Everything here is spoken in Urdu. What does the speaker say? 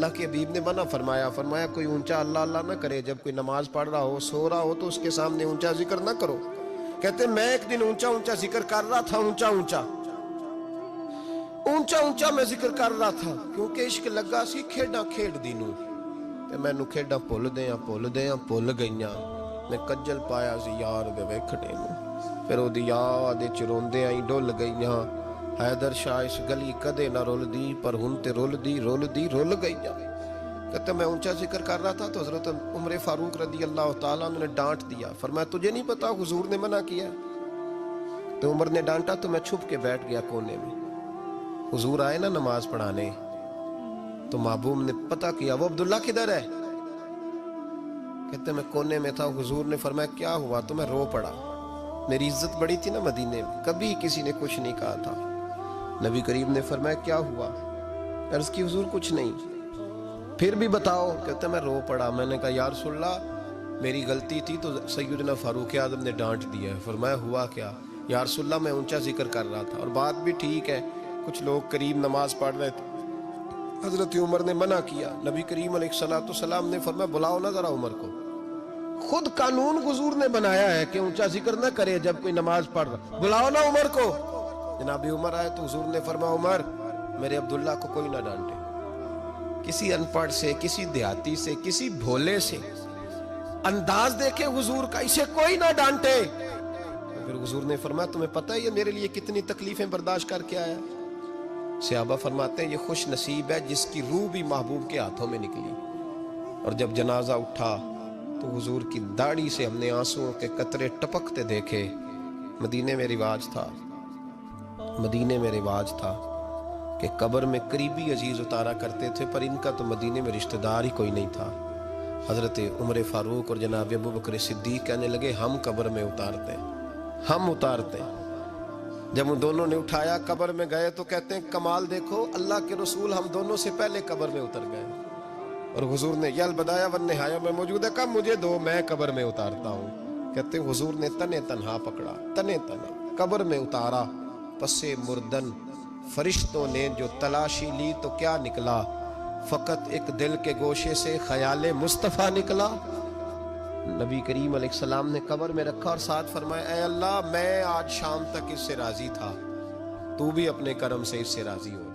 اللہ کے حبیب نے منع فرمایا، فرمایا کوئی اونچا اللہ اللہ نہ کرے، جب کوئی نماز پڑھ رہا ہو سو رہا ہو تو اس کے سامنے اونچا ذکر نہ کرو۔ کہتے میں ایک دن اونچا اونچا ذکر کر رہا تھا، اونچا اونچا میں ذکر کر رہا تھا، کیونکہ عشق لگا سی کھیڈاں کھیڈ دی نوں، تے مینوں کھیڈاں بھل گئیاں، میں کجل پایا سی یار دے ویکھنے نوں، پھر او دی یاد وچ روندیاں ہی ڈل گئیاں، حیدر شاہ اس گلی کدے نہ رول دی، پر ہن تے رول گئیاں۔ کہتے میں اونچا ذکر کر رہا تھا تو حضرت عمر فاروق رضی اللہ تعالیٰ عنہ نے ڈانٹ دیا، فرمایا تجھے نہیں پتا حضور نے منع کیا؟ تو عمر نے ڈانٹا تو میں چھپ کے بیٹھ گیا کونے میں۔ حضور آئے نا نماز پڑھانے تو محبوب نے پتہ کیا وہ عبداللہ کدھر ہے؟ کہتے میں کونے میں تھا، حضور نے فرمایا کیا ہوا؟ تو میں رو پڑا، میری عزت بڑی تھی نا مدینے میں، کبھی کسی نے کچھ نہیں کہا تھا۔ نبی کریم نے فرمایا کیا ہوا؟ عرض کی حضور کچھ نہیں۔ پھر بھی بتاؤ؟ کہتے میں رو پڑا، میں نے کہا یا رسول اللہ میری غلطی تھی تو سیدنا فاروق اعظم نے ڈانٹ دیا ہے۔ فرمایا ہوا کیا؟ یا رسول اللہ میں اونچا ذکر کر رہا تھا، اور بات بھی ٹھیک ہے، کچھ لوگ قریب نماز پڑھ رہے تھے، حضرت عمر نے منع کیا، نبی کریم علیہ السلام نے فرمایا بلاؤ نہ ذرا عمر کو، خود قانون حضور نے بنایا ہے کہ اونچا ذکر نہ کرے جب کوئی نماز پڑھ رہا، بلاؤ نہ عمر کو۔ جناب عمر آئے تو حضور نے فرمایا عمر میرے عبداللہ کو کوئی نہ ڈانٹے، کسی ان پڑھ سے، کسی دیہاتی سے، کسی بھولے سے انداز دیکھے حضور کا، اسے کوئی نہ ڈانٹے۔ پھر حضور نے فرمایا تمہیں پتہ ہے یہ میرے لیے کتنی تکلیفیں برداشت کر کے آیا؟ صحابہ فرماتے ہیں یہ خوش نصیب ہے جس کی روح بھی محبوب کے ہاتھوں میں نکلی۔ اور جب جنازہ اٹھا تو حضور کی داڑھی سے ہم نے آنسوؤں کے قطرے ٹپکتے دیکھے۔ مدینے میں رواج تھا کہ قبر میں قریبی عزیز اتارا کرتے تھے، پر ان کا تو مدینے میں رشتہ دار ہی کوئی نہیں تھا۔ حضرت عمر فاروق اور جناب ابو بکر صدیق کہنے لگے ہم قبر میں اتارتے ہیں۔ جب ان دونوں نے اٹھایا قبر میں گئے تو کہتے ہیں کمال دیکھو اللہ کے رسول ہم دونوں سے پہلے قبر میں اتر گئے، اور حضور نے یہ البدایہ والنہایہ میں موجود ہے، کب مجھے دو میں قبر میں اتارتا ہوں۔ کہتے ہیں حضور نے تنے تنہا پکڑا، تنے تنہا قبر میں اتارا، پسے مردن فرشتوں نے جو تلاشی لی تو کیا نکلا؟ فقط ایک دل کے گوشے سے خیال مصطفیٰ نکلا۔ نبی کریم علیہ السلام نے قبر میں رکھا اور ساتھ فرمایا اے اللہ میں آج شام تک اس سے راضی تھا، تو بھی اپنے کرم سے اس سے راضی ہو۔